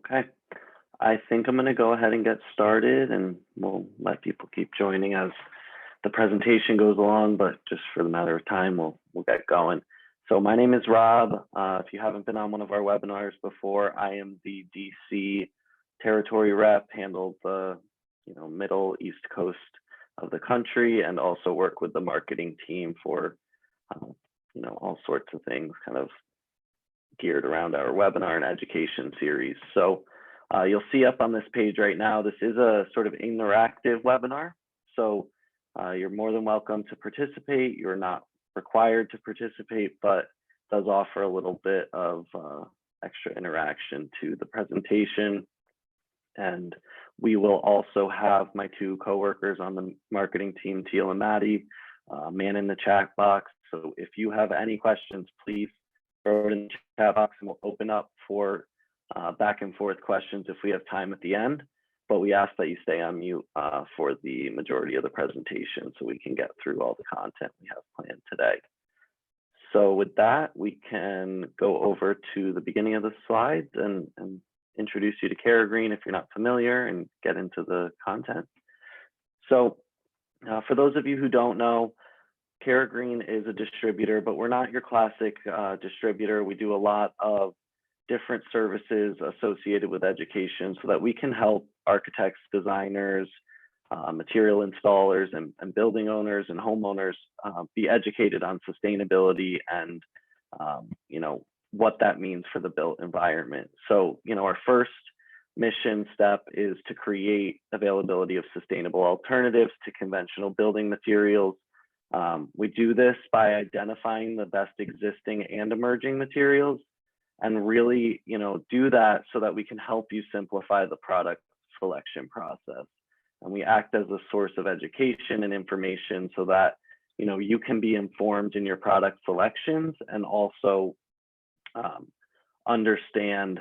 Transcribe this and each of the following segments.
Okay, I think I'm going to go ahead and get started, and we'll let people keep joining as the presentation goes along, but just for the matter of time, we'll get going. So my name is Rob. If you haven't been on one of our webinars before, I am the DC territory rep, handle the middle east coast of the country, and also work with the marketing team for all sorts of things kind of geared around our webinar and education series. So you'll see up on this page right now, this is a sort of interactive webinar. So you're more than welcome to participate. You're not required to participate, but does offer a little bit of extra interaction to the presentation. And we will also have my two coworkers on the marketing team, Teal and Maddie, man in the chat box. So if you have any questions, please throw it in the chat box and we'll open up for back and forth questions if we have time at the end. But we ask that you stay on mute for the majority of the presentation so we can get through all the content we have planned today. So with that, we can go over to the beginning of the slides and introduce you to CaraGreen if you're not familiar and get into the content. So for those of you who don't know, CaraGreen is a distributor, but we're not your classic distributor. We do a lot of different services associated with education so that we can help architects, designers, material installers, and building owners and homeowners be educated on sustainability and what that means for the built environment. So our first mission step is to create availability of sustainable alternatives to conventional building materials. We do this by identifying the best existing and emerging materials and really do that so that we can help you simplify the product selection process. And we act as a source of education and information so that you can be informed in your product selections and also understand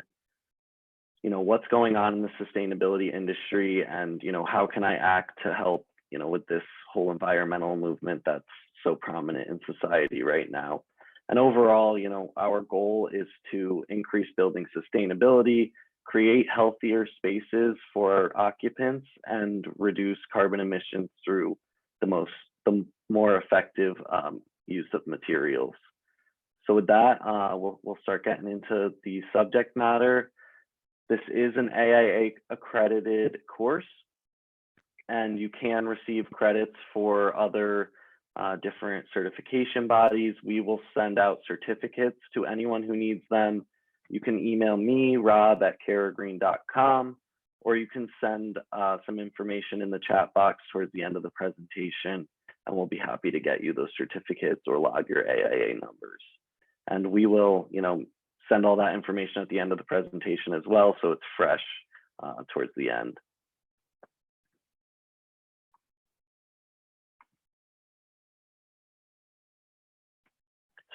what's going on in the sustainability industry and how can I act to help with this whole environmental movement that's so prominent in society right now. And overall, our goal is to increase building sustainability, create healthier spaces for occupants, and reduce carbon emissions through the more effective use of materials. So with that, we'll start getting into the subject matter. This is an AIA accredited course, and you can receive credits for other different certification bodies. We will send out certificates to anyone who needs them. You can email me, rob@caragreen.com, or you can send some information in the chat box towards the end of the presentation, and we'll be happy to get you those certificates or log your AIA numbers. And we will, send all that information at the end of the presentation as well, so it's fresh towards the end.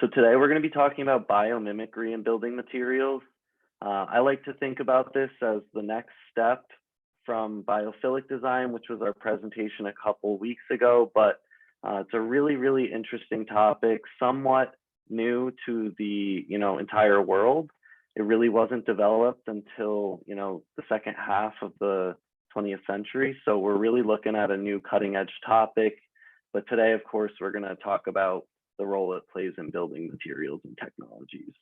So today we're going to be talking about biomimicry in building materials. I like to think about this as the next step from biophilic design, which was our presentation a couple weeks ago, but it's a really, really interesting topic, somewhat new to the entire world. It really wasn't developed until the second half of the 20th century. So we're really looking at a new cutting edge topic. But today, of course, we're going to talk about the role it plays in building materials and technologies.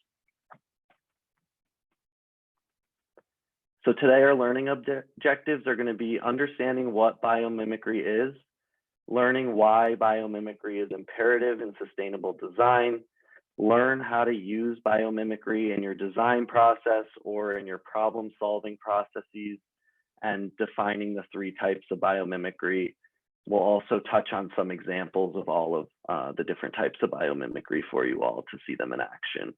So today our learning objectives are going to be understanding what biomimicry is, learning why biomimicry is imperative in sustainable design, learn how to use biomimicry in your design process or in your problem solving processes, and defining the three types of biomimicry. We'll also touch on some examples of all of the different types of biomimicry for you all to see them in action.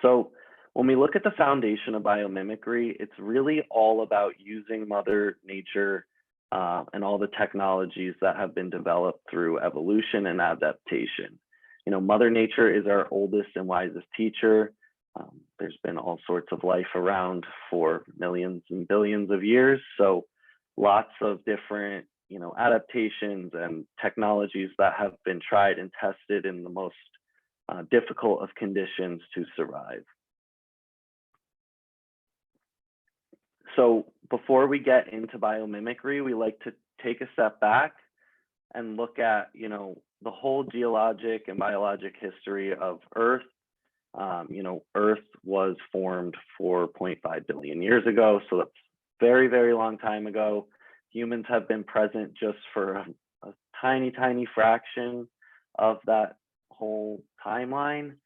So when we look at the foundation of biomimicry, it's really all about using Mother Nature and all the technologies that have been developed through evolution and adaptation. Mother Nature is our oldest and wisest teacher. There's been all sorts of life around for millions and billions of years. So lots of different, adaptations and technologies that have been tried and tested in the most difficult of conditions to survive. So before we get into biomimicry, we like to take a step back and look at, the whole geologic and biologic history of Earth. Earth was formed 4.5 billion years ago, so that's very, very long time ago. Humans have been present just for a tiny, tiny fraction of that whole timeline,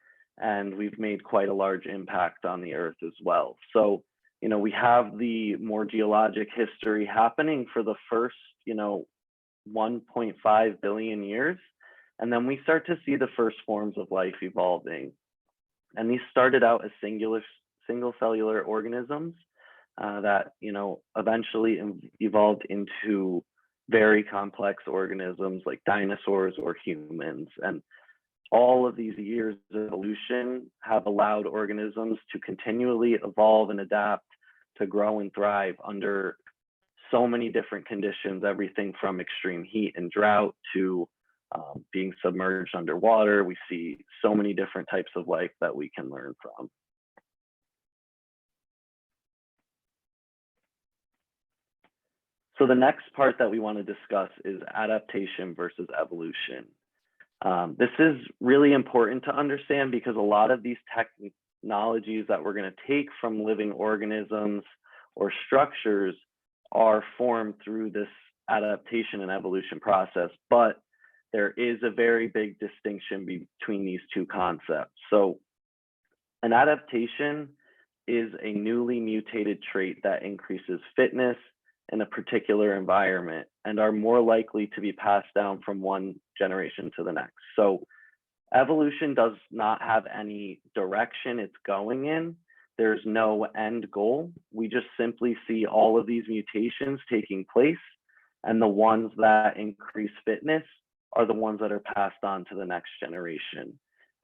and we've made quite a large impact on the Earth as well. So, we have the more geologic history happening for the first, 1.5 billion years, and then we start to see the first forms of life evolving. And these started out as single cellular organisms that, eventually evolved into very complex organisms like dinosaurs or humans. And all of these years of evolution have allowed organisms to continually evolve and adapt, to grow and thrive under so many different conditions, everything from extreme heat and drought to being submerged underwater. We see so many different types of life that we can learn from. So the next part that we want to discuss is adaptation versus evolution. This is really important to understand because a lot of these technologies that we're going to take from living organisms or structures are formed through this adaptation and evolution process, but there is a very big distinction between these two concepts. So an adaptation is a newly mutated trait that increases fitness in a particular environment and are more likely to be passed down from one generation to the next. So evolution does not have any direction it's going in. There's no end goal. We just simply see all of these mutations taking place, and the ones that increase fitness are the ones that are passed on to the next generation.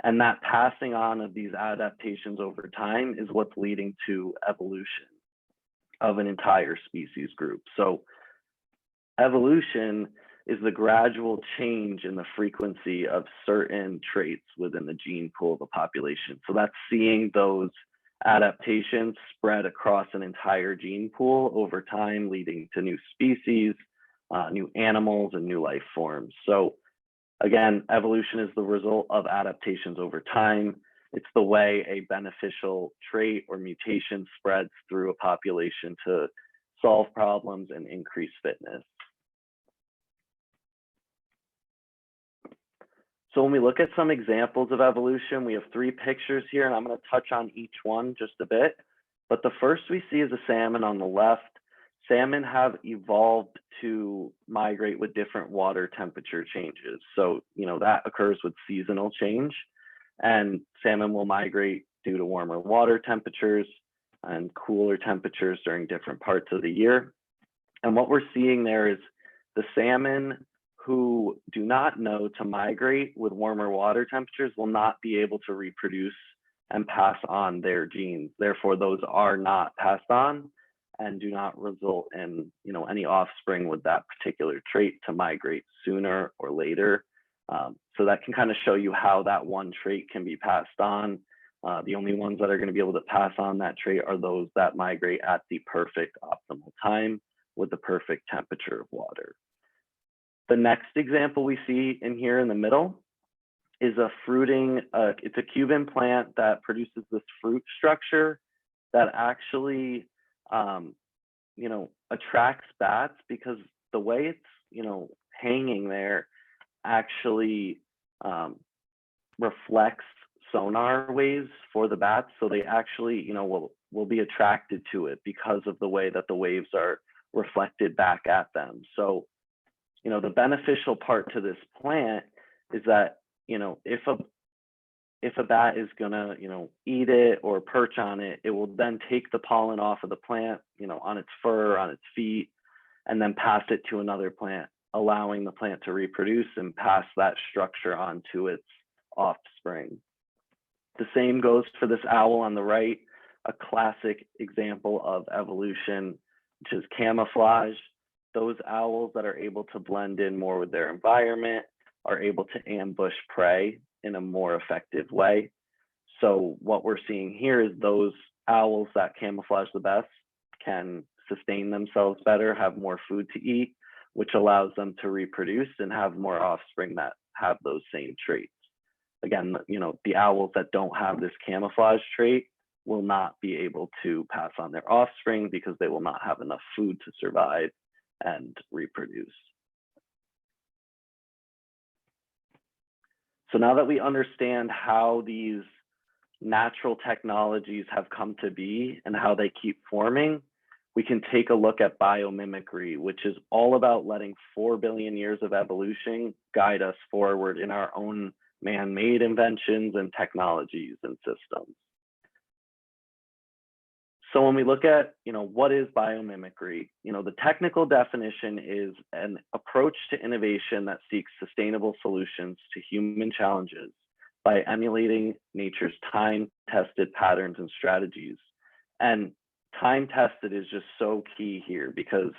And that passing on of these adaptations over time is what's leading to evolution of an entire species group. So evolution is the gradual change in the frequency of certain traits within the gene pool of a population. So that's seeing those adaptations spread across an entire gene pool over time, leading to new species, new animals, and new life forms. So again, evolution is the result of adaptations over time. It's the way a beneficial trait or mutation spreads through a population to solve problems and increase fitness. So when we look at some examples of evolution, we have 3 pictures here, and I'm going to touch on each one just a bit. But the first we see is a salmon on the left. Salmon have evolved to migrate with different water temperature changes. So, that occurs with seasonal change, and salmon will migrate due to warmer water temperatures and cooler temperatures during different parts of the year. And what we're seeing there is the salmon who do not know to migrate with warmer water temperatures will not be able to reproduce and pass on their genes. Therefore, those are not passed on and do not result in any offspring with that particular trait to migrate sooner or later. So that can kind of show you how that one trait can be passed on. The only ones that are going to be able to pass on that trait are those that migrate at the perfect optimal time with the perfect temperature of water. The next example we see in here in the middle is a fruiting, it's a Cuban plant that produces this fruit structure that actually, attracts bats because the way it's, hanging there actually reflects sonar waves for the bats. So they actually, will be attracted to it because of the way that the waves are reflected back at them. So, the beneficial part to this plant is that, if a bat is gonna, eat it or perch on it, it will then take the pollen off of the plant, on its fur, on its feet, and then pass it to another plant, allowing the plant to reproduce and pass that structure on to its offspring. The same goes for this owl on the right, a classic example of evolution, which is camouflage. Those owls that are able to blend in more with their environment are able to ambush prey in a more effective way. So what we're seeing here is those owls that camouflage the best can sustain themselves better, have more food to eat, which allows them to reproduce and have more offspring that have those same traits. Again, the owls that don't have this camouflage trait will not be able to pass on their offspring because they will not have enough food to survive and reproduce. So now that we understand how these natural technologies have come to be and how they keep forming, we can take a look at biomimicry, which is all about letting 4 billion years of evolution guide us forward in our own man-made inventions and technologies and systems. So when we look at, what is biomimicry, the technical definition is an approach to innovation that seeks sustainable solutions to human challenges by emulating nature's time-tested patterns and strategies. And time-tested is just so key here because,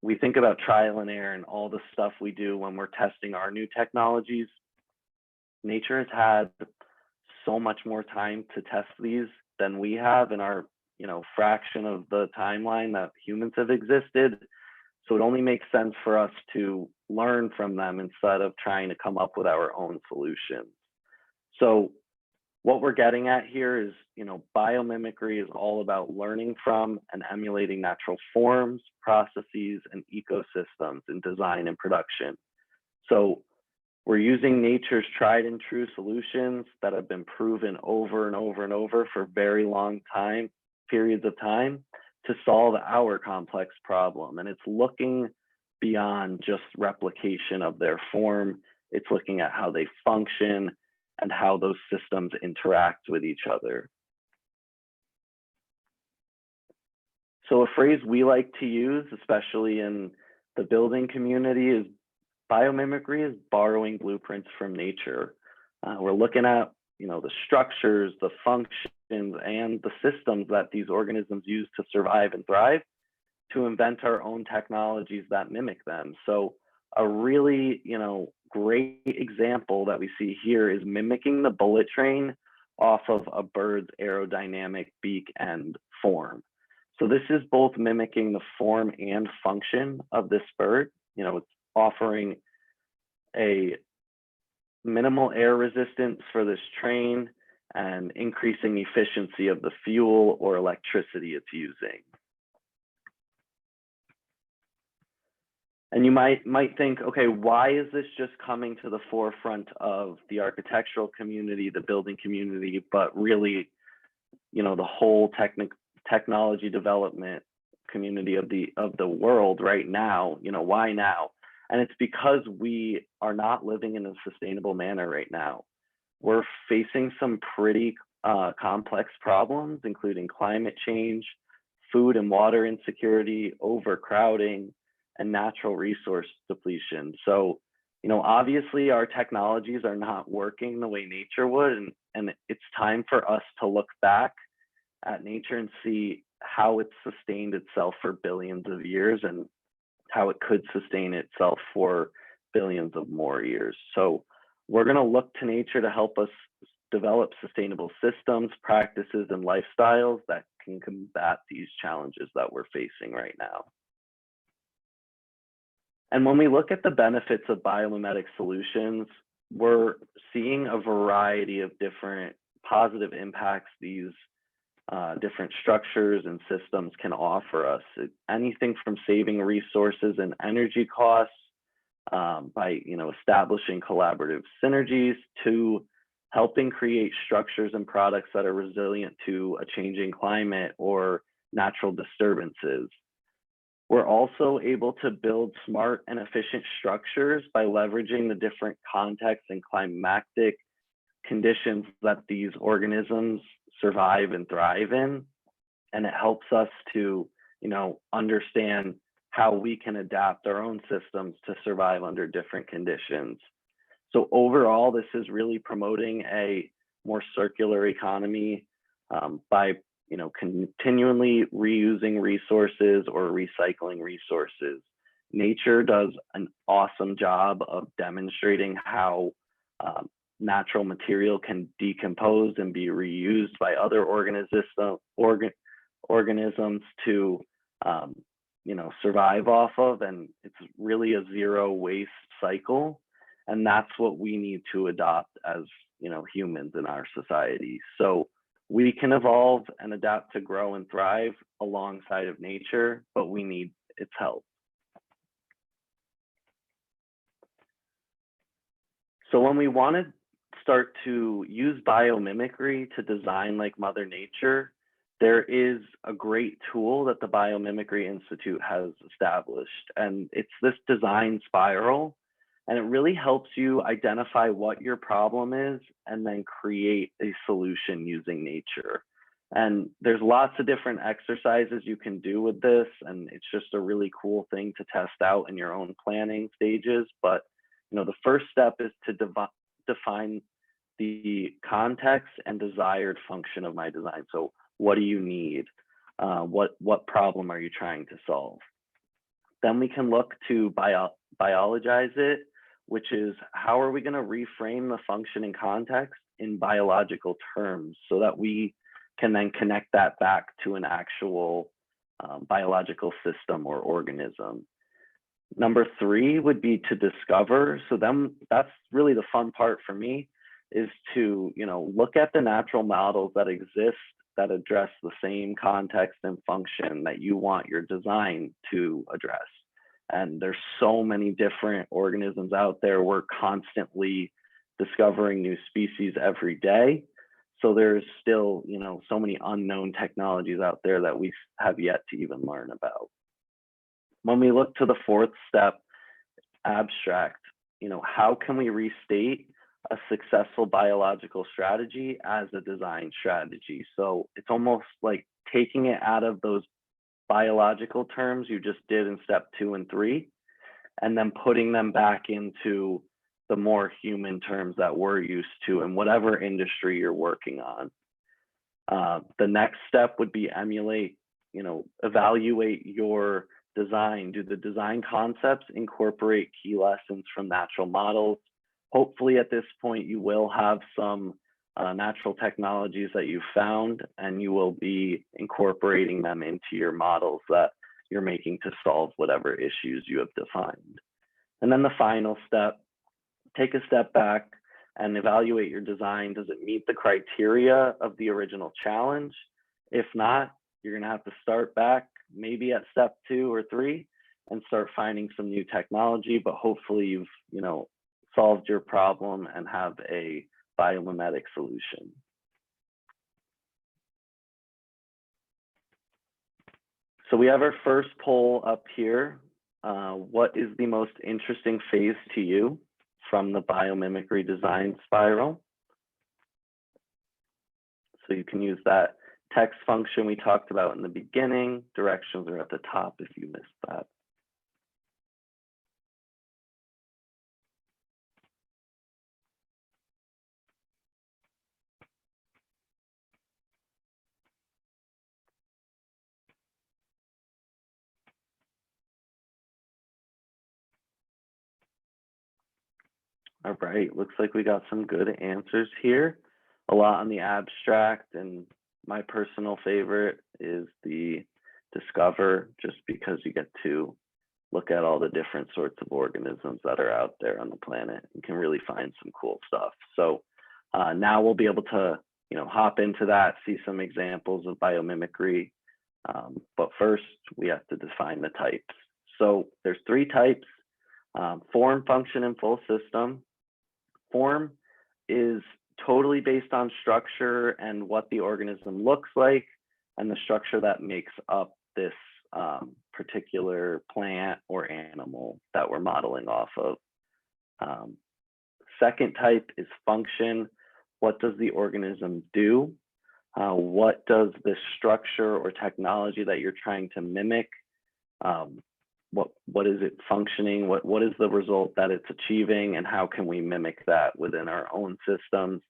we think about trial and error and all the stuff we do when we're testing our new technologies. Nature has had so much more time to test these than we have in our, fraction of the timeline that humans have existed. So it only makes sense for us to learn from them instead of trying to come up with our own solutions. So what we're getting at here is, biomimicry is all about learning from and emulating natural forms, processes, and ecosystems in design and production. So we're using nature's tried and true solutions that have been proven over and over and over for very long periods of time to solve our complex problem. And it's looking beyond just replication of their form. It's looking at how they function and how those systems interact with each other. So a phrase we like to use, especially in the building community, is biomimicry is borrowing blueprints from nature. We're looking at, the structures, the functions, and the systems that these organisms use to survive and thrive to invent our own technologies that mimic them. So a really, great example that we see here is mimicking the bullet train off of a bird's aerodynamic beak and form. So this is both mimicking the form and function of this bird. It's offering a minimal air resistance for this train and increasing efficiency of the fuel or electricity it's using. And you might think, okay, why is this just coming to the forefront of the architectural community, the building community, but really, the whole technology development community of the world right now? Why now? And it's because we are not living in a sustainable manner right now. We're facing some pretty complex problems, including climate change, food and water insecurity, overcrowding, and natural resource depletion. So, obviously our technologies are not working the way nature would, and it's time for us to look back at nature and see how it's sustained itself for billions of years and how it could sustain itself for billions of more years. So we're going to look to nature to help us develop sustainable systems, practices, and lifestyles that can combat these challenges that we're facing right now. And when we look at the benefits of biomimetic solutions, we're seeing a variety of different positive impacts these different structures and systems can offer us. Anything from saving resources and energy costs by establishing collaborative synergies to helping create structures and products that are resilient to a changing climate or natural disturbances. We're also able to build smart and efficient structures by leveraging the different contexts and climatic conditions that these organisms survive and thrive in. And it helps us to, understand how we can adapt our own systems to survive under different conditions. So overall, this is really promoting a more circular economy by continually reusing resources or recycling resources. Nature does an awesome job of demonstrating how natural material can decompose and be reused by other organisms to survive off of, and it's really a zero waste cycle. And that's what we need to adopt as humans in our society. So we can evolve and adapt to grow and thrive alongside of nature, but we need its help. So when we want to start to use biomimicry to design like Mother Nature, there is a great tool that the Biomimicry Institute has established, and it's this design spiral. And it really helps you identify what your problem is and then create a solution using nature. And there's lots of different exercises you can do with this, and it's just a really cool thing to test out in your own planning stages. But the first step is to define the context and desired function of my design. So what do you need? What problem are you trying to solve? Then we can look to biologize it, which is how are we going to reframe the function and context in biological terms so that we can then connect that back to an actual biological system or organism. Number 3 would be to discover. So then that's really the fun part for me, is to look at the natural models that exist that address the same context and function that you want your design to address. And there's so many different organisms out there. We're constantly discovering new species every day. So there's still, so many unknown technologies out there that we have yet to even learn about. When we look to the 4th step, abstract, how can we restate a successful biological strategy as a design strategy? So it's almost like taking it out of those biological terms you just did in step 2 and 3, and then putting them back into the more human terms that we're used to in whatever industry you're working on. The next step would be evaluate your design. Do the design concepts incorporate key lessons from natural models? Hopefully at this point, you will have some natural technologies that you've found, and you will be incorporating them into your models that you're making to solve whatever issues you have defined. And then the final step, take a step back and evaluate your design. Does it meet the criteria of the original challenge? If not, you're going to have to start back maybe at step 2 or 3 and start finding some new technology, but hopefully you've solved your problem and have a biomimetic solution. So we have our first poll up here. What is the most interesting phase to you from the biomimicry design spiral? So you can use that text function we talked about in the beginning. Directions are at the top if you missed that. All right, looks like we got some good answers here. A lot on the abstract, and my personal favorite is the discover, just because you get to look at all the different sorts of organisms that are out there on the planet and can really find some cool stuff. So now we'll be able to hop into that, see some examples of biomimicry. But first, we have to define the types. So there's 3 types: form, function, and full system. Form is totally based on structure and what the organism looks like and the structure that makes up this particular plant or animal that we're modeling off of. Second type is function. What does the organism do? What does this structure or technology that you're trying to mimic, what is it functioning? What is the result that it's achieving, and how can we mimic that within our own systems?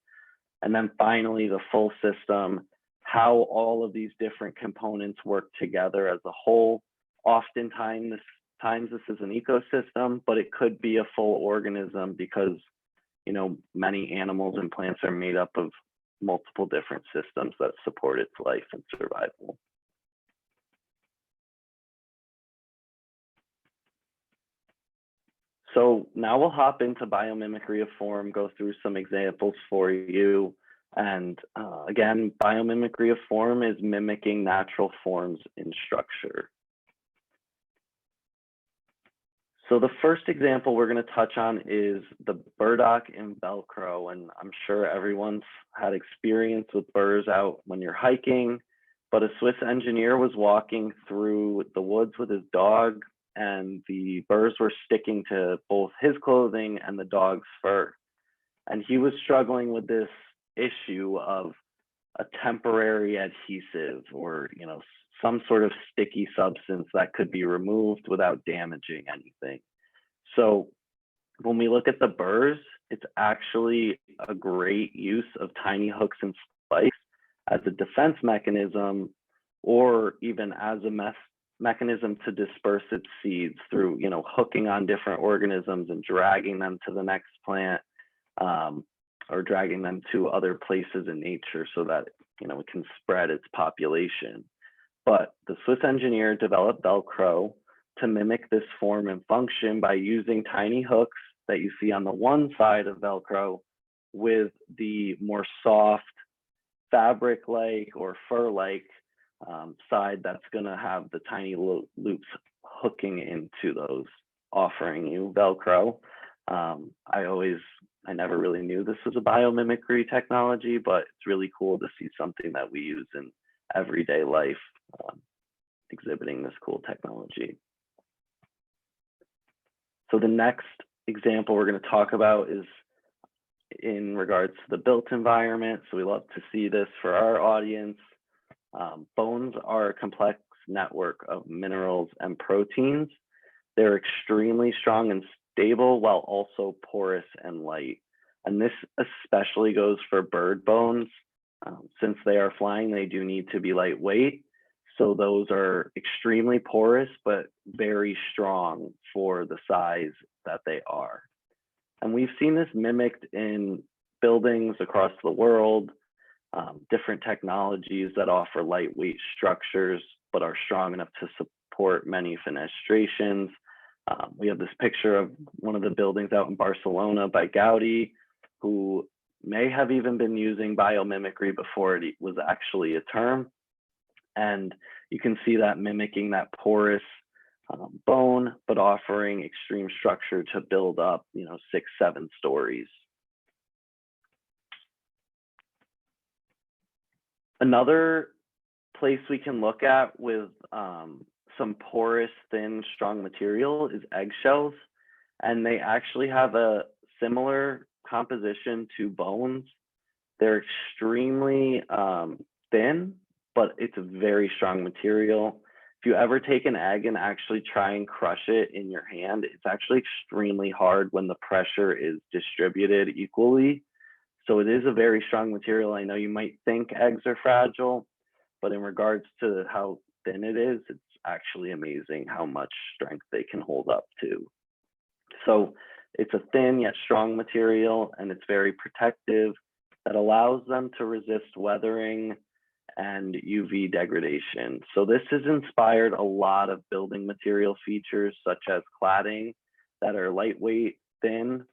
And then finally, the full system, how all of these different components work together as a whole. Oftentimes this is an ecosystem, but it could be a full organism because many animals and plants are made up of multiple different systems that support its life and survival. So now we'll hop into biomimicry of form, go through some examples for you. And again, biomimicry of form is mimicking natural forms in structure. So the first example we're going to touch on is the burdock in Velcro. And I'm sure everyone's had experience with burrs out when you're hiking, but a Swiss engineer was walking through the woods with his dog, and the burrs were sticking to both his clothing and the dog's fur. And he was struggling with this issue of a temporary adhesive, or some sort of sticky substance that could be removed without damaging anything. So when we look at the burrs, it's actually a great use of tiny hooks and spikes as a defense mechanism, or even as a mechanism to disperse its seeds through hooking on different organisms and dragging them to the next plant, or dragging them to other places in nature so that it can spread its population. But the Swiss engineer developed Velcro to mimic this form and function by using tiny hooks that you see on the one side of Velcro with the more soft fabric-like or fur-like side that's going to have the tiny loops hooking into those, offering you Velcro. I never really knew this was a biomimicry technology, but it's really cool to see something that we use in everyday life, exhibiting this cool technology. So the next example we're going to talk about is in regards to the built environment. So we love to see this for our audience. Bones are a complex network of minerals and proteins. They're extremely strong and stable while also porous and light. And this especially goes for bird bones. Since they are flying, they do need to be lightweight. So those are extremely porous, but very strong for the size that they are. And we've seen this mimicked in buildings across the world, different technologies that offer lightweight structures, but are strong enough to support many fenestrations. We have this picture of one of the buildings out in Barcelona by Gaudi, who may have even been using biomimicry before it was actually a term. And you can see that mimicking that porous bone, but offering extreme structure to build up, 6, 7 stories. Another place we can look at with some porous, thin, strong material is eggshells. And they actually have a similar composition to bones. They're extremely thin, but it's a very strong material. If you ever take an egg and actually try and crush it in your hand, it's actually extremely hard when the pressure is distributed equally. So it is a very strong material. I know you might think eggs are fragile, but in regards to how thin it is, it's actually amazing how much strength they can hold up to. So it's a thin yet strong material, and it's very protective that allows them to resist weathering and UV degradation. So this has inspired a lot of building material features, such as cladding, that are lightweight, thin,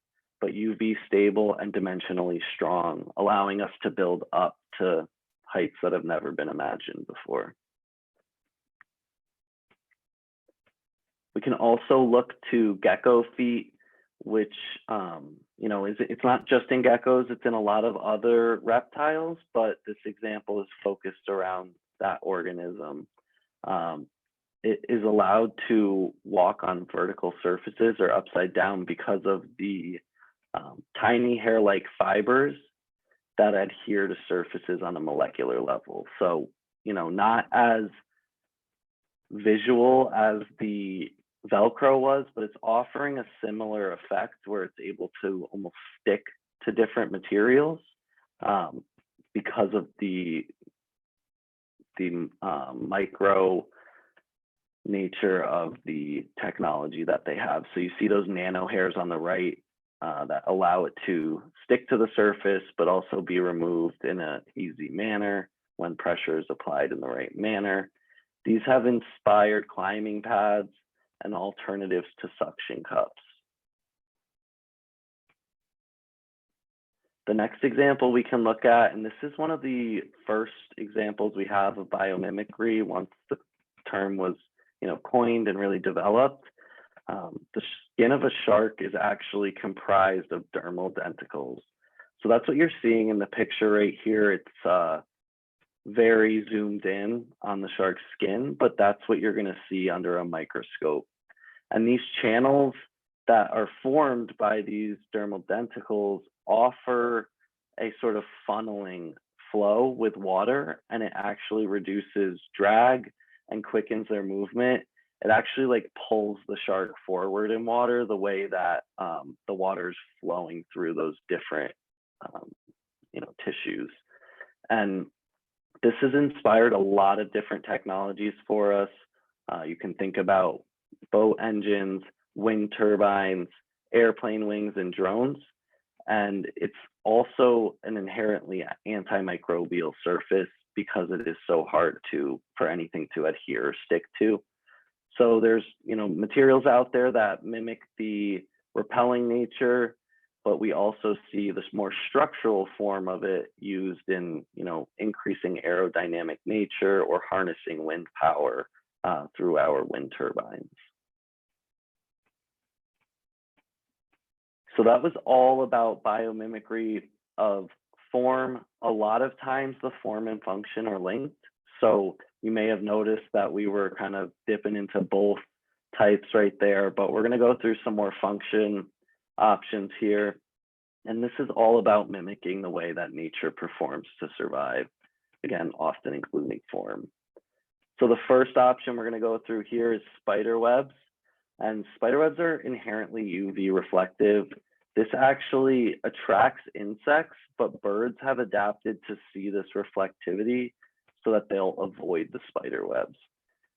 but UV stable and dimensionally strong, allowing us to build up to heights that have never been imagined before. We can also look to gecko feet, which it's not just in geckos, it's in a lot of other reptiles, but this example is focused around that organism. It is allowed to walk on vertical surfaces or upside down because of the tiny hair-like fibers that adhere to surfaces on a molecular level. So, not as visual as the Velcro was, but it's offering a similar effect where it's able to almost stick to different materials because of the micro nature of the technology that they have. So you see those nano hairs on the right that allow it to stick to the surface, but also be removed in an easy manner when pressure is applied in the right manner. These have inspired climbing pads and alternatives to suction cups. The next example we can look at, and this is one of the first examples we have of biomimicry once the term was, coined and really developed. The skin of a shark is actually comprised of dermal denticles. So that's what you're seeing in the picture right here. It's very zoomed in on the shark's skin, but that's what you're going to see under a microscope. And these channels that are formed by these dermal denticles offer a sort of funneling flow with water, and it actually reduces drag and quickens their movement. It actually like pulls the shark forward in water the way that the water is flowing through those different tissues. And this has inspired a lot of different technologies for us. You can think about boat engines, wind turbines, airplane wings, and drones. And it's also an inherently antimicrobial surface because it is so hard for anything to adhere or stick to. So there's materials out there that mimic the repelling nature, but we also see this more structural form of it used in increasing aerodynamic nature or harnessing wind power through our wind turbines. So that was all about biomimicry of form. A lot of times the form and function are linked. So you may have noticed that we were kind of dipping into both types right there, but we're going to go through some more function options here. And this is all about mimicking the way that nature performs to survive, again, often including form. So the first option we're going to go through here is spider webs. And spider webs are inherently UV reflective. This actually attracts insects, but birds have adapted to see this reflectivity so that they'll avoid the spider webs.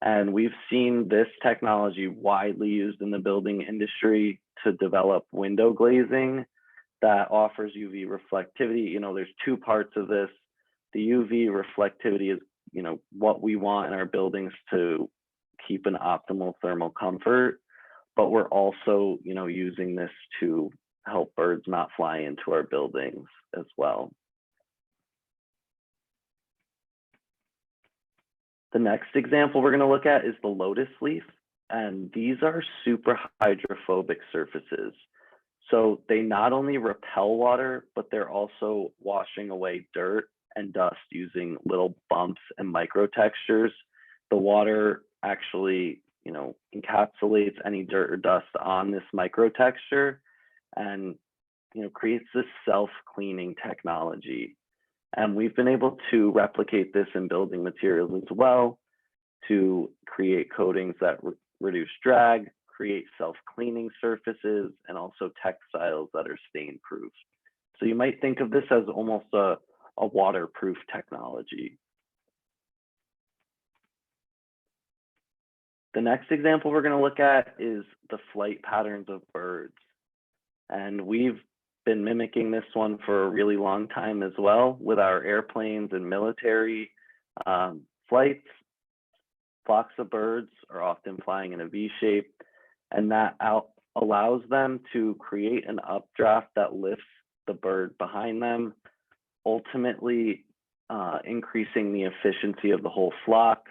And we've seen this technology widely used in the building industry to develop window glazing that offers UV reflectivity. There's two parts of this. The UV reflectivity is, what we want in our buildings to keep an optimal thermal comfort, but we're also, using this to help birds not fly into our buildings as well. The next example we're going to look at is the lotus leaf, and these are super hydrophobic surfaces. So they not only repel water, but they're also washing away dirt and dust using little bumps and microtextures. The water actually, encapsulates any dirt or dust on this microtexture and, creates this self-cleaning technology. And we've been able to replicate this in building materials as well to create coatings that reduce drag, create self-cleaning surfaces, and also textiles that are stain-proof. So you might think of this as almost a waterproof technology. The next example we're going to look at is the flight patterns of birds. And we've been mimicking this one for a really long time as well with our airplanes and military flights. Flocks of birds are often flying in a V shape, and that allows them to create an updraft that lifts the bird behind them, ultimately increasing the efficiency of the whole flock.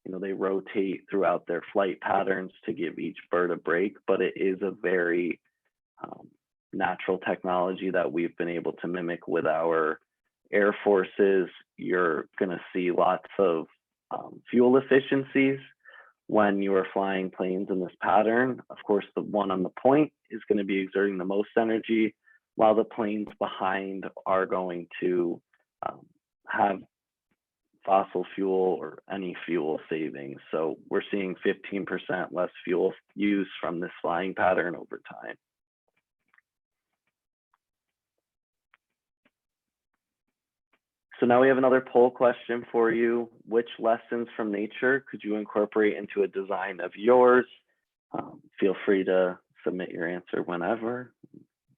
They rotate throughout their flight patterns to give each bird a break, but it is a very natural technology that we've been able to mimic with our air forces. You're going to see lots of fuel efficiencies when you are flying planes in this pattern. Of course, the one on the point is going to be exerting the most energy, while the planes behind are going to have fossil fuel or any fuel savings. So we're seeing 15% less fuel use from this flying pattern over time. So now we have another poll question for you. Which lessons from nature could you incorporate into a design of yours? Feel free to submit your answer whenever.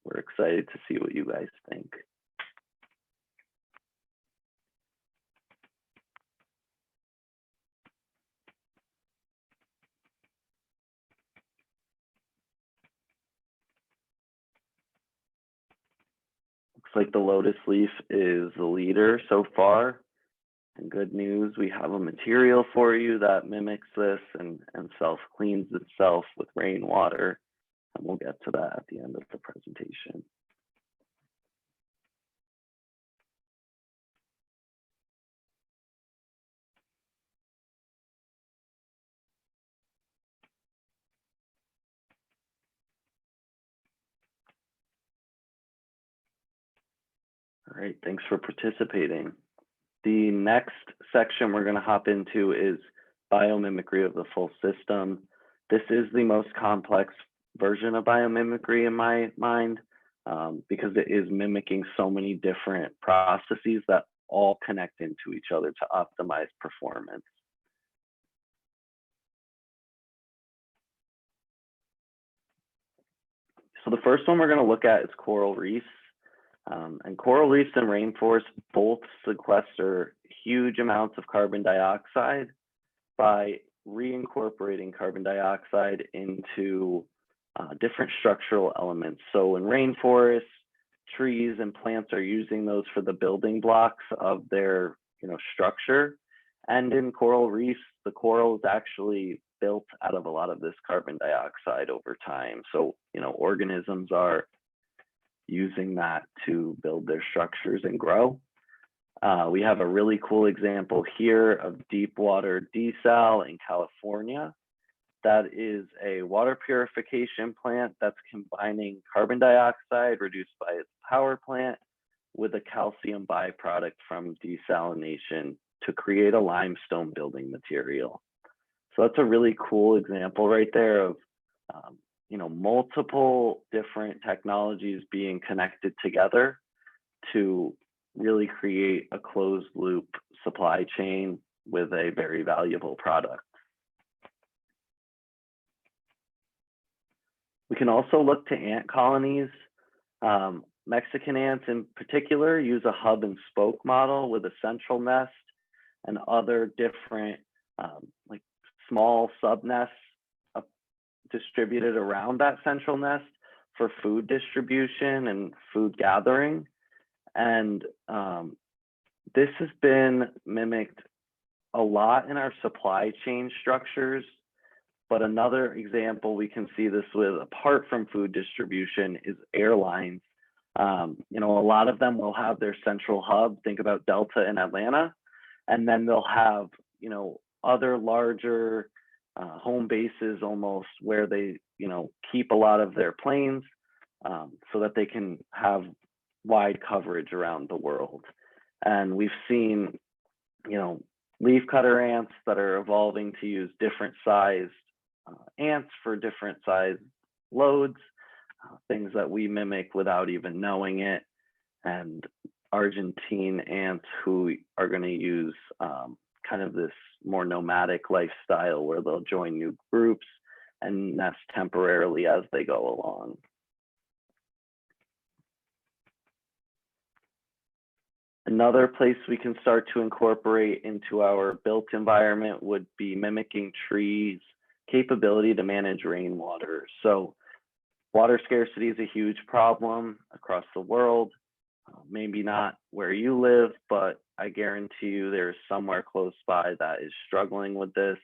We're excited to see what you guys think. Looks like the lotus leaf is the leader so far. And good news, we have a material for you that mimics this and self-cleans itself with rainwater. And we'll get to that at the end of the presentation. All right, thanks for participating. The next section we're going to hop into is biomimicry of the full system. This is the most complex version of biomimicry in my mind, because it is mimicking so many different processes that all connect into each other to optimize performance. So the first one we're going to look at is coral reefs. And coral reefs and rainforests both sequester huge amounts of carbon dioxide by reincorporating carbon dioxide into different structural elements. So in rainforests, trees and plants are using those for the building blocks of their structure. And in coral reefs, the coral is actually built out of a lot of this carbon dioxide over time. So organisms are using that to build their structures and grow. We have a really cool example here of deep water desal in California. That is a water purification plant that's combining carbon dioxide produced by its power plant with a calcium byproduct from desalination to create a limestone building material. So that's a really cool example right there of multiple different technologies being connected together to really create a closed loop supply chain with a very valuable product. We can also look to ant colonies. Mexican ants in particular use a hub and spoke model with a central nest and other different like small subnests distributed around that central nest for food distribution and food gathering. And this has been mimicked a lot in our supply chain structures. But another example we can see this with, apart from food distribution, is airlines. A lot of them will have their central hub, think about Delta in Atlanta, and then they'll have, other larger home bases almost where they, keep a lot of their planes so that they can have wide coverage around the world. And we've seen, leafcutter ants that are evolving to use different sized ants for different size loads, things that we mimic without even knowing it, and Argentine ants who are going to use kind of this more nomadic lifestyle where they'll join new groups and nest temporarily as they go along. Another place we can start to incorporate into our built environment would be mimicking trees' capability to manage rainwater. So water scarcity is a huge problem across the world. Maybe not where you live, but I guarantee you there's somewhere close by that is struggling with this.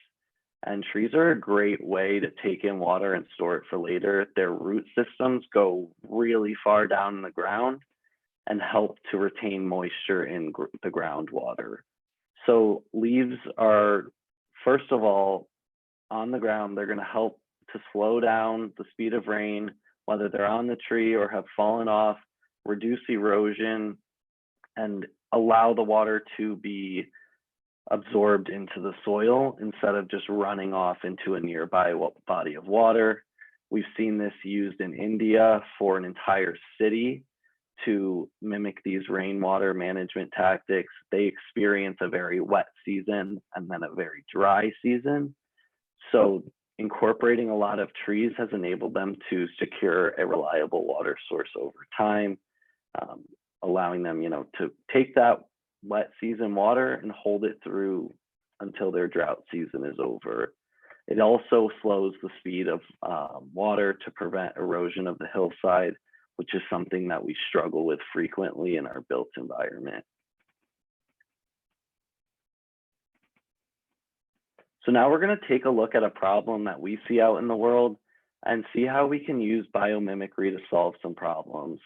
And trees are a great way to take in water and store it for later. Their root systems go really far down in the ground and help to retain moisture in the groundwater. So leaves are, first of all, on the ground. They're going to help to slow down the speed of rain, whether they're on the tree or have fallen off, reduce erosion, and allow the water to be absorbed into the soil instead of just running off into a nearby body of water. We've seen this used in India for an entire city to mimic these rainwater management tactics. They experience a very wet season and then a very dry season. So incorporating a lot of trees has enabled them to secure a reliable water source over time, allowing them, to take that wet season water and hold it through until their drought season is over. It also slows the speed of water to prevent erosion of the hillside, which is something that we struggle with frequently in our built environment. So now we're going to take a look at a problem that we see out in the world and see how we can use biomimicry to solve some problems.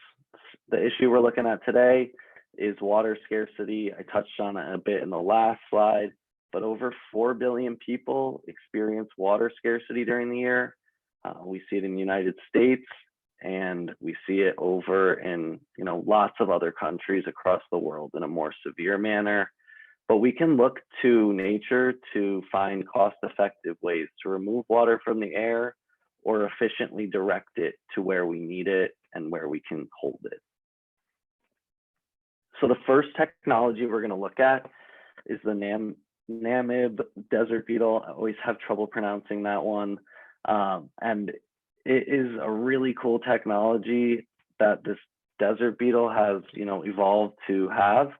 The issue we're looking at today is water scarcity. I touched on it a bit in the last slide, but over 4 billion people experience water scarcity during the year. We see it in the United States, and we see it over in lots of other countries across the world in a more severe manner. But we can look to nature to find cost-effective ways to remove water from the air or efficiently direct it to where we need it and where we can hold it. So the first technology we're going to look at is the Namib desert beetle. I always have trouble pronouncing that one. And it is a really cool technology that this desert beetle has evolved to have.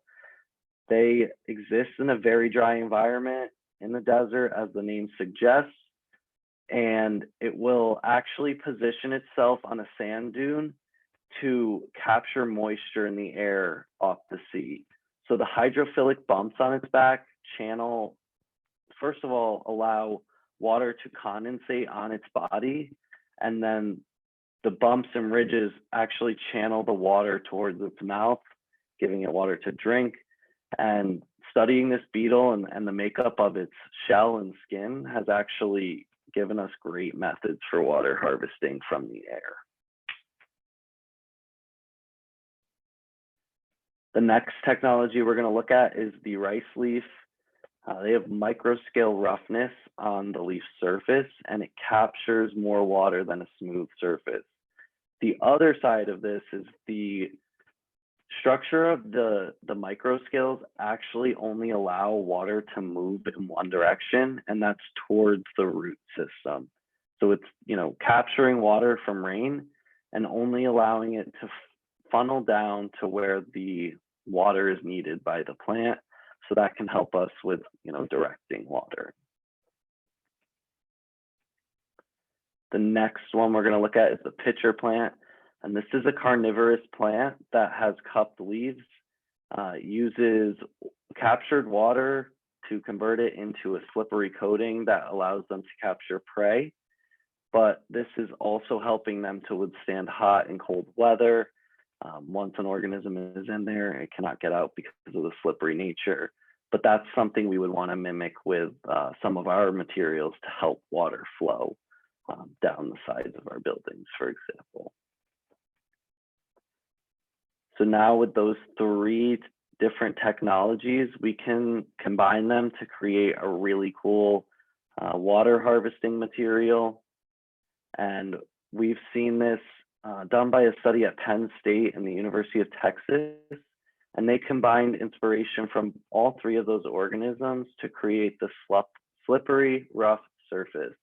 They exist in a very dry environment in the desert, as the name suggests, and it will actually position itself on a sand dune to capture moisture in the air off the sea. So the hydrophilic bumps on its back channel, first of all, allow water to condensate on its body, and then the bumps and ridges actually channel the water towards its mouth, giving it water to drink. And studying this beetle and the makeup of its shell and skin has actually given us great methods for water harvesting from the air. The next technology we're going to look at is the rice leaf. They have microscale roughness on the leaf surface, and it captures more water than a smooth surface. The other side of this is the structure of the microscales actually only allow water to move in one direction, and that's towards the root system. So it's capturing water from rain and only allowing it to funnel down to where the water is needed by the plant. So that can help us with directing water. The next one we're going to look at is the pitcher plant. And this is a carnivorous plant that has cupped leaves, uses captured water to convert it into a slippery coating that allows them to capture prey. But this is also helping them to withstand hot and cold weather. Once an organism is in there, it cannot get out because of the slippery nature. But that's something we would want to mimic with some of our materials to help water flow down the sides of our buildings, for example. So now with those 3 different technologies, we can combine them to create a really cool water harvesting material. And we've seen this done by a study at Penn State and the University of Texas. And they combined inspiration from all 3 of those organisms to create the slippery, rough surface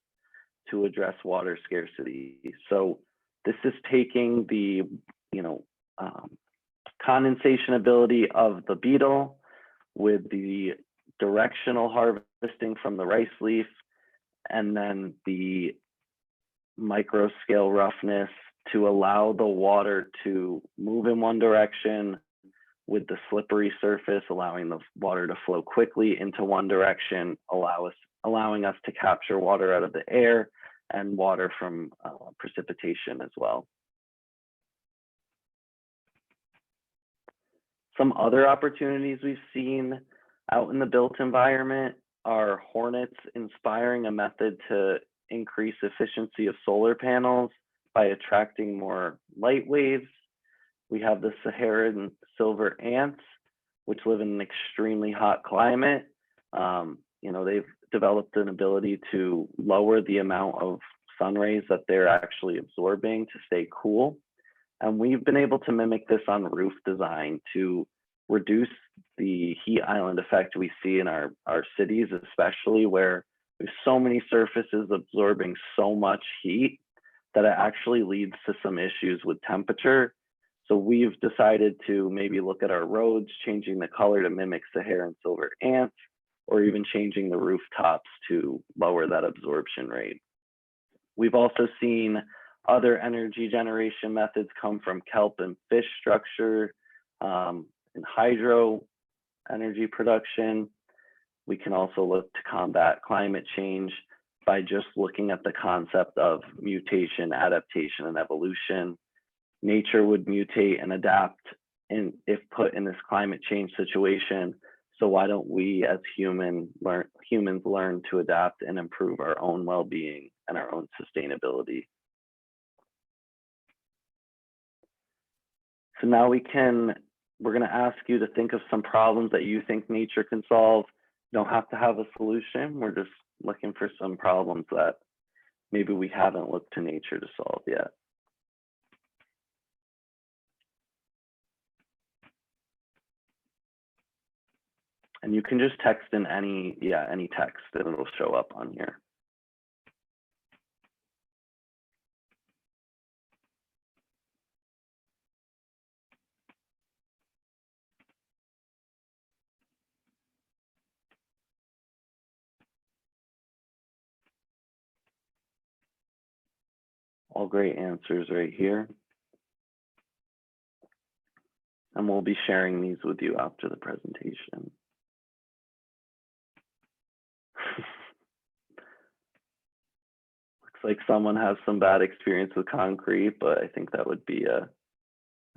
to address water scarcity. So this is taking the, condensation ability of the beetle with the directional harvesting from the rice leaf, and then the microscale roughness to allow the water to move in one direction, with the slippery surface allowing the water to flow quickly into one direction, allowing us to capture water out of the air and water from precipitation as well. Some other opportunities we've seen out in the built environment are hornets inspiring a method to increase efficiency of solar panels by attracting more light waves. We have the Saharan silver ants, which live in an extremely hot climate. They've developed an ability to lower the amount of sun rays that they're actually absorbing to stay cool. And we've been able to mimic this on roof design to reduce the heat island effect we see in our cities, especially where there's so many surfaces absorbing so much heat that it actually leads to some issues with temperature. So we've decided to maybe look at our roads, changing the color to mimic Saharan silver ants, or even changing the rooftops to lower that absorption rate. We've also seen Other energy generation methods come from kelp and fish structure and hydro energy production. We can also look to combat climate change by just looking at the concept of mutation, adaptation, and evolution. Nature would mutate and adapt if put in this climate change situation. So why don't we as humans learn to adapt and improve our own well-being and our own sustainability? So now we're going to ask you to think of some problems that you think nature can solve. You don't have to have a solution. We're just looking for some problems that maybe we haven't looked to nature to solve yet. And you can just text in any text and it'll show up on here. All great answers right here. And we'll be sharing these with you after the presentation. Looks like someone has some bad experience with concrete, but I think that would be a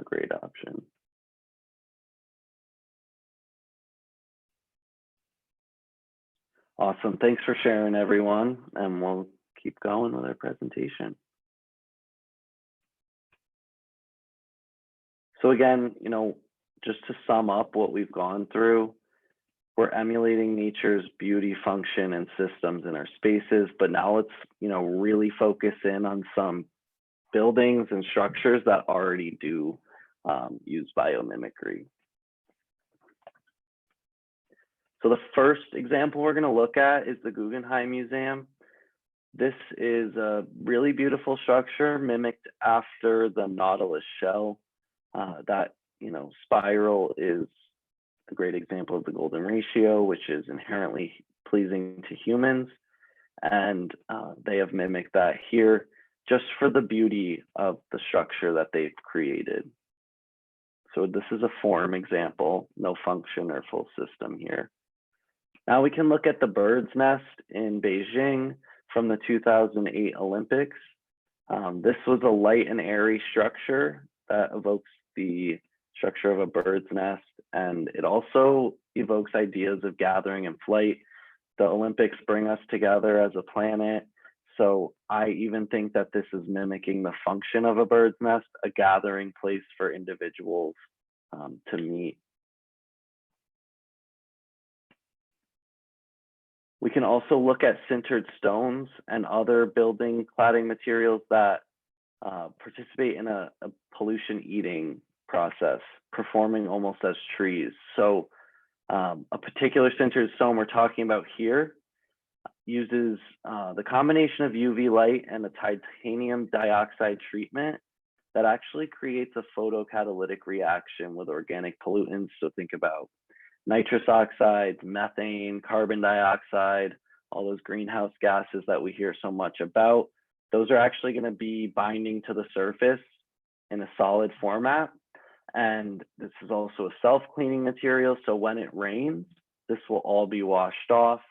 great option. Awesome. Thanks for sharing, everyone. And we'll keep going with our presentation. So again, just to sum up what we've gone through, we're emulating nature's beauty, function, and systems in our spaces. But now let's, really focus in on some buildings and structures that already do use biomimicry. So the first example we're going to look at is the Guggenheim Museum. This is a really beautiful structure mimicked after the Nautilus shell. That spiral is a great example of the golden ratio, which is inherently pleasing to humans. And they have mimicked that here just for the beauty of the structure that they've created. So this is a form example, no function or full system here. Now we can look at the bird's nest in Beijing from the 2008 Olympics. This was a light and airy structure that evokes the structure of a bird's nest, and it also evokes ideas of gathering and flight. The Olympics bring us together as a planet, so I even think that this is mimicking the function of a bird's nest, a gathering place for individuals to meet. We can also look at sintered stones and other building cladding materials that participate in a pollution eating process, performing almost as trees. So a particular sintered stone we're talking about here uses the combination of UV light and a titanium dioxide treatment that actually creates a photocatalytic reaction with organic pollutants. So think about nitrous oxides, methane, carbon dioxide, all those greenhouse gases that we hear so much about. Those are actually going to be binding to the surface in a solid format. And this is also a self-cleaning material. So when it rains, this will all be washed off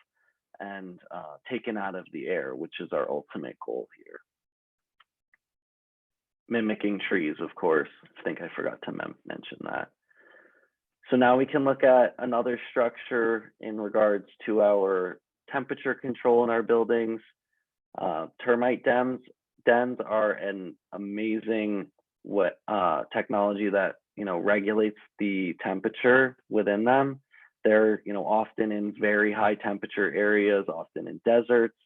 and taken out of the air, which is our ultimate goal here. Mimicking trees, of course. I think I forgot to mention that. So now we can look at another structure in regards to our temperature control in our buildings. Termite dens are an amazing technology that regulates the temperature within them. They're often in very high temperature areas, often in deserts,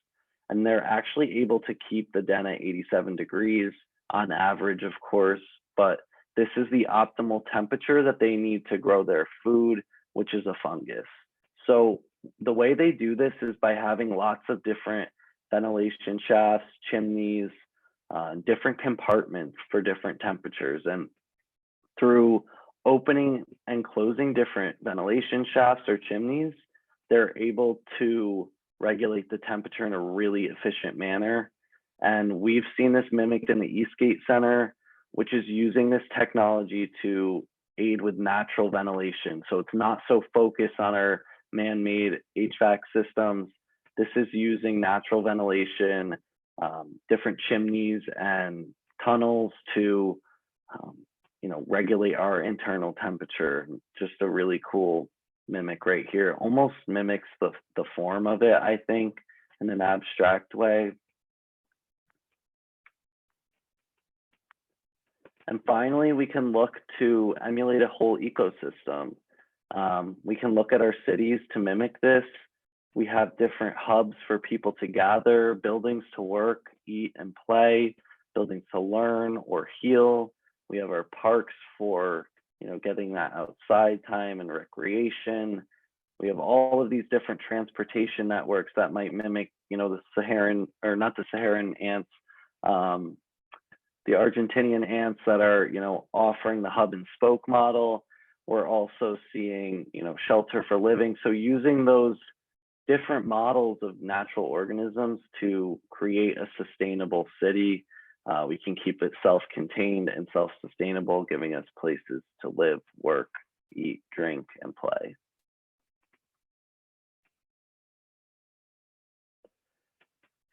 and they're actually able to keep the den at 87 degrees on average, of course, but this is the optimal temperature that they need to grow their food, which is a fungus. So the way they do this is by having lots of different ventilation shafts, chimneys, different compartments for different temperatures. And through opening and closing different ventilation shafts or chimneys, they're able to regulate the temperature in a really efficient manner. And we've seen this mimicked in the Eastgate Center, which is using this technology to aid with natural ventilation. So it's not so focused on our man-made HVAC systems. This is using natural ventilation, different chimneys and tunnels to, regulate our internal temperature. Just a really cool mimic right here. Almost mimics the form of it, I think, in an abstract way. And finally, we can look to emulate a whole ecosystem. We can look at our cities to mimic this. We have different hubs for people to gather, buildings to work, eat, and play, buildings to learn or heal. We have our parks for getting that outside time and recreation. We have all of these different transportation networks that might mimic, the Saharan, or not the Saharan ants, the Argentinian ants that are, offering the hub and spoke model. We're also seeing, shelter for living. So using those different models of natural organisms to create a sustainable city, we can keep it self-contained and self-sustainable, giving us places to live, work, eat, drink, and play.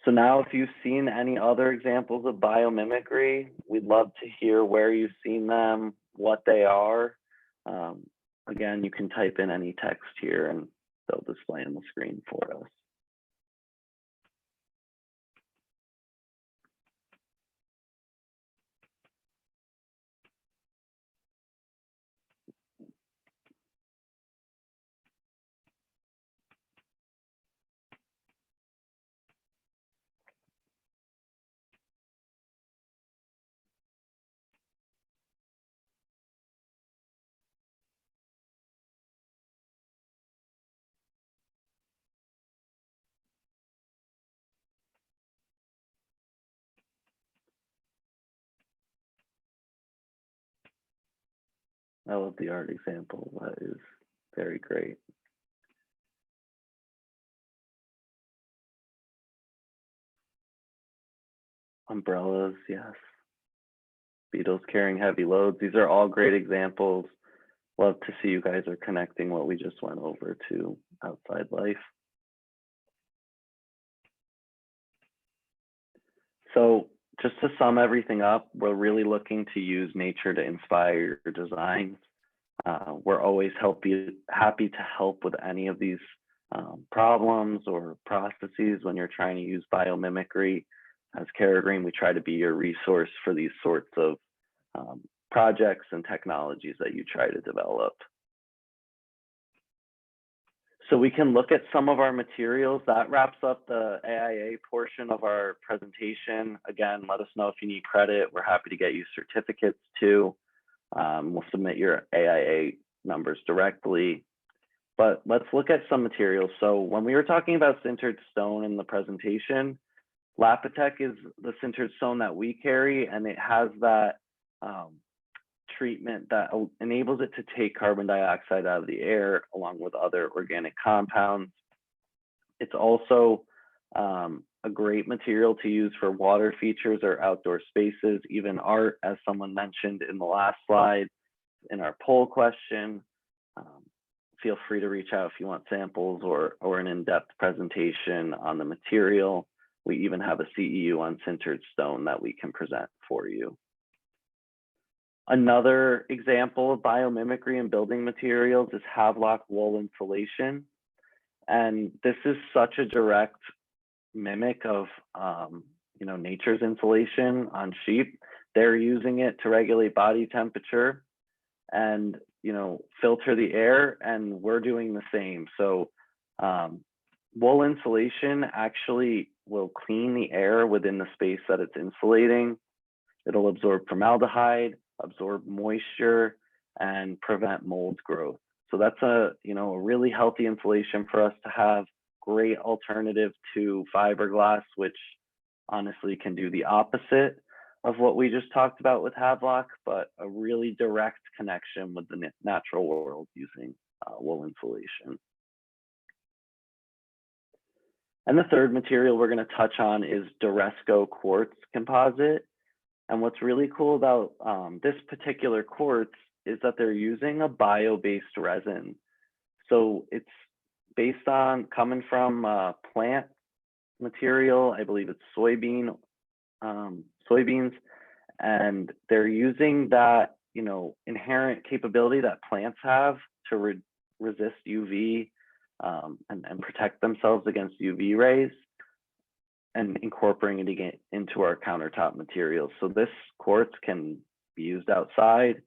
So now, if you've seen any other examples of biomimicry, we'd love to hear where you've seen them, what they are. Again, you can type in any text here and they'll display on the screen for us. I love the art example. That is very great. Umbrellas, yes. Beetles carrying heavy loads. These are all great examples. Love to see you guys are connecting what we just went over to outside life. So just to sum everything up, we're really looking to use nature to inspire your designs. We're always happy to help with any of these problems or processes when you're trying to use biomimicry. As CaraGreen, we try to be your resource for these sorts of projects and technologies that you try to develop. So we can look at some of our materials. That wraps up the AIA portion of our presentation. Again, let us know if you need credit. We're happy to get you certificates too. We'll submit your AIA numbers directly. But let's look at some materials. So when we were talking about sintered stone in the presentation, Lapitech is the sintered stone that we carry, and it has that treatment that enables it to take carbon dioxide out of the air along with other organic compounds. It's also a great material to use for water features or outdoor spaces, even art, as someone mentioned in the last slide in our poll question. Feel free to reach out if you want samples or an in-depth presentation on the material. We even have a CEU on sintered stone that we can present for you. Another example of biomimicry in building materials is Havelock wool insulation. And this is such a direct mimic of nature's insulation on sheep. They're using it to regulate body temperature and filter the air, and we're doing the same. So wool insulation actually will clean the air within the space that it's insulating. It'll absorb formaldehyde, absorb moisture, and prevent mold growth. So that's a really healthy insulation for us to have. Great alternative to fiberglass, which honestly can do the opposite of what we just talked about with Havelock, but a really direct connection with the natural world using wool insulation. And the third material we're going to touch on is Duresco quartz composite. And what's really cool about this particular quartz is that they're using a bio-based resin. So it's based on coming from plant material. I believe it's soybeans, and they're using that, inherent capability that plants have to resist UV and protect themselves against UV rays, and incorporating it into our countertop materials. So this quartz can be used outside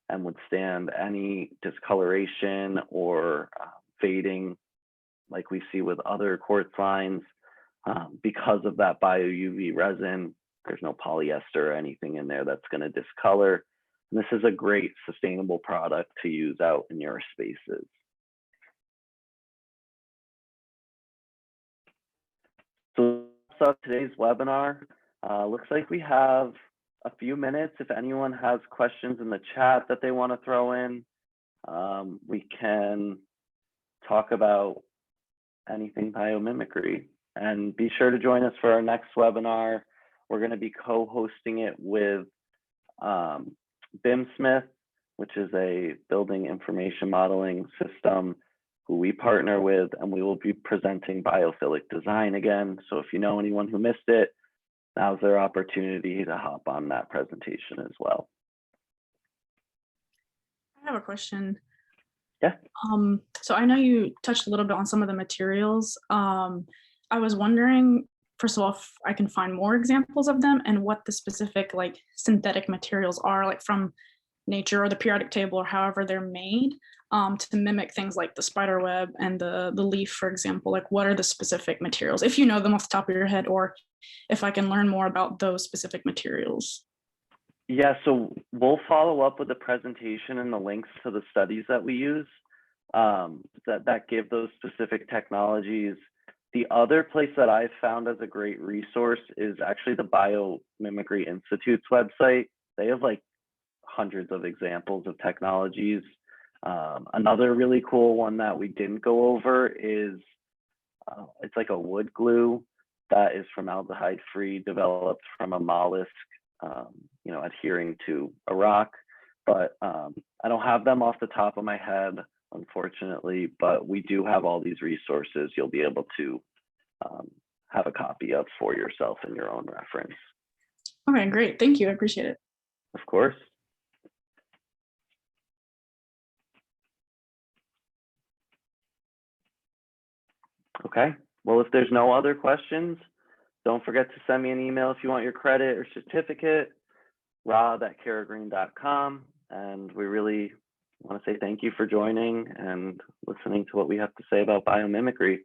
and withstand any discoloration or fading like we see with other quartz lines. Because of that bio UV resin, there's no polyester or anything in there that's going to discolor. And this is a great sustainable product to use out in your spaces. So today's webinar. Looks like we have a few minutes. If anyone has questions in the chat that they want to throw in, we can talk about anything biomimicry. And be sure to join us for our next webinar. We're going to be co-hosting it with BIMsmith, which is a building information modeling system who we partner with, and we will be presenting biophilic design again. So if you know anyone who missed it, now's their opportunity to hop on that presentation as well. I have a question. Yeah. So I know you touched a little bit on some of the materials. I was wondering, first of all, if I can find more examples of them and what the specific synthetic materials are, like from nature or the periodic table or however they're made, to mimic things like the spider web and the leaf, for example. Like, what are the specific materials, if you know them off the top of your head, or if I can learn more about those specific materials? Yeah, so we'll follow up with the presentation and the links to the studies that we use that give those specific technologies. The other place that I've found as a great resource is actually the Biomimicry Institute's website. They have hundreds of examples of technologies. Another really cool one that we didn't go over is it's like a wood glue that is formaldehyde free, developed from a mollusk, adhering to a rock. But I don't have them off the top of my head, unfortunately, but we do have all these resources you'll be able to have a copy of for yourself in your own reference. Okay, great. Thank you. I appreciate it. Of course. Okay. Well, if there's no other questions, don't forget to send me an email if you want your credit or certificate, rob@caragreen.com. And we really want to say thank you for joining and listening to what we have to say about biomimicry.